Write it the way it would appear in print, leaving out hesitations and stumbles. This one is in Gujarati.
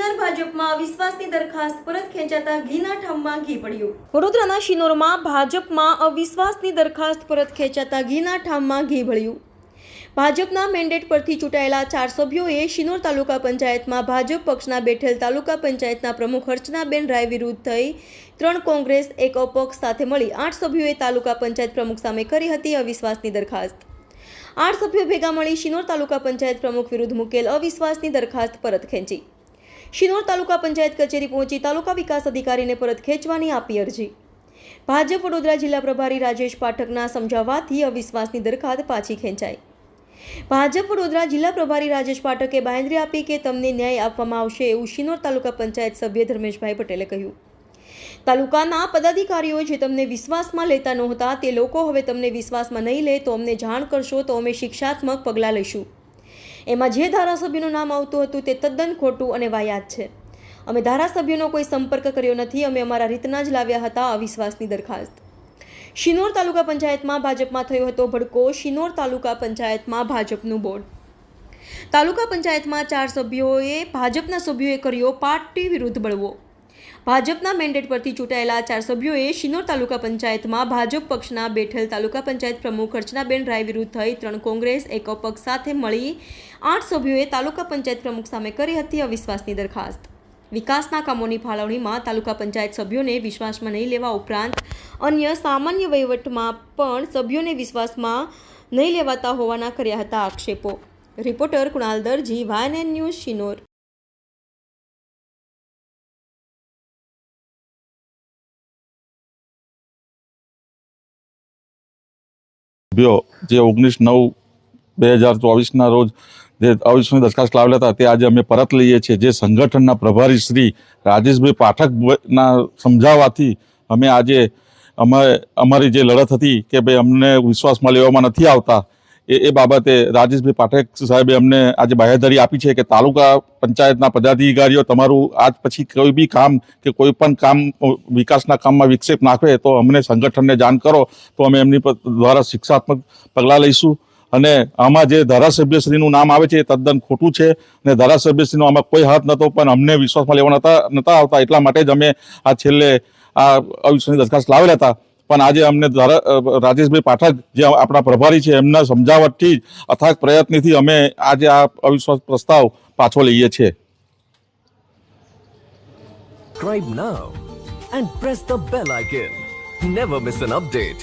શિનોર ભાજપમાં અવિશ્વાસની દરખાસ્ત પરત ખેંચાતા ઘીના ઠામમાં ઘી પડ્યું। વડોદરાના શિનોરમાં ભાજપમાં અવિશ્વાસની દરખાસ્ત પરત ખેંચાતા ઘીના ઠામમાં ઘી ભળ્યું। ભાજપના મેન્ડેટ પરથી ચૂંટાયેલા 4 સભ્યોએ શિનોર તાલુકા પંચાયતમાં ભાજપ પક્ષના બેઠેલ તાલુકા પંચાયતના પ્રમુખ અર્ચનાબેન રાય વિરુદ્ધ થઈ 3 કોંગ્રેસ 1 અપક્ષ સાથે મળી 8 સભ્યોએ તાલુકા પંચાયત પ્રમુખ સામે કરી હતી અવિશ્વાસની દરખાસ્ત। 8 સભ્યો ભેગા મળી શિનોર તાલુકા પંચાયત પ્રમુખ વિરુદ્ધ મુકેલ અવિશ્વાસની દરખાસ્ત પરત ખેંચી। શિનોર તાલુકા પંચાયત કચેરી પહોંચી તાલુકા વિકાસ અધિકારીને પરત ખેંચવાની આપી અરજી। ભાજપ વડોદરા જિલ્લા પ્રભારી રાજેશ પાઠકના સમજાવવાથી અવિશ્વાસની દરખાસ્ત પાછી ખેંચાઈ। ભાજપ વડોદરા જિલ્લા પ્રભારી રાજેશ પાઠકે બાંહેધરી આપી કે તમને ન્યાય આપવામાં આવશે એવું શિનોર તાલુકા પંચાયત સભ્ય ધર્મેશભાઈ પટેલે કહ્યું। તાલુકાના પદાધિકારીઓ જે તમને વિશ્વાસમાં લેતા નહોતા તે લોકો હવે તમને વિશ્વાસમાં નહીં લે તો અમને જાણ કરશો તો અમે શિક્ષાત્મક પગલાં લઈશું। એમાં જે ધારાસભ્યનું નામ આવતું હતું તે તદ્દન ખોટું અને વાયાત છે। અમે ધારાસભ્યનો કોઈ સંપર્ક કર્યો નથી, અમે અમારા રીતના જ લાવ્યા હતા અવિશ્વાસની દરખાસ્ત। શિનોર તાલુકા પંચાયતમાં ભાજપમાં થયો હતો ભડકો। શિનોર તાલુકા પંચાયતમાં ભાજપનું બોર્ડ। તાલુકા પંચાયતમાં 4 સભ્યોએ ભાજપના સભ્યોએ કર્યો પાર્ટી વિરુદ્ધ બળવો। ભાજપના મેન્ડેટ પરથી ચૂંટાયેલા 4 સભ્યોએ શિનોર તાલુકા પંચાયતમાં ભાજપ પક્ષના બેઠેલ તાલુકા પંચાયત પ્રમુખ અર્ચનાબેન રાય વિરુદ્ધ થઈ 3 કોંગ્રેસ 1 અપક્ષ સાથે મળી 8 સભ્યોએ તાલુકા પંચાયત પ્રમુખ સામે કરી હતી અવિશ્વાસની દરખાસ્ત। વિકાસના કામોની ફાળવણીમાં તાલુકા પંચાયત સભ્યોને વિશ્વાસમાં નહીં લેવા ઉપરાંત અન્ય સામાન્ય વહીવટમાં પણ સભ્યોને વિશ્વાસમાં નહીં લેવાતા હોવાના કર્યા હતા આક્ષેપો। રિપોર્ટર કુણાલ દરજી, YNN ન્યૂઝ, શિનોર। જે 19/9/2024 રોજ જે અવિશ્વાસની દરખાસ્ત લાવેલા હતા તે આજે અમે પરત લઈએ છીએ। જે સંગઠનના પ્રભારી શ્રી રાજેશભાઈ પાઠકના સમજાવવાથી અમે આજે અમારી જે લડત હતી કે ભાઈ અમને વિશ્વાસમાં લેવામાં નથી આવતા એ બાબતે રાજેશભાઈ પાઠક સાહેબે અમને આજે બાંહેધરી આપી છે કે તાલુકા પંચાયતના પદાધિકારીઓ તમારું આજ પછી કોઈ બી કામ કે કોઈ પણ કામ વિકાસના કામમાં વિક્ષેપ નાખે તો અમને સંગઠનને જાણ કરો તો અમે એમની દ્વારા શિક્ષાત્મક પગલાં લઈશું। અને આમાં જે ધારાસભ્યશ્રીનું નામ આવે છે એ તદ્દન ખોટું છે અને ધારાસભ્યશ્રીનો આમાં કોઈ હાથ નહોતો પણ અમને વિશ્વાસમાં લેવા નહોતા આવતા એટલા માટે જ અમે આ છેલ્લે આ અવિશ્વાસની દરખાસ્ત લાવેલા હતા। પણ આજે અમને રાજેશભાઈ પાઠક જે આપણા પ્રભારી છે એમના સમજાવટથી જ અથાગ પ્રયત્નથી અમે આજે આ અવિશ્વાસ પ્રસ્તાવ પાછો લઈએ છીએ। Subscribe now and press the bell icon. Never miss an update.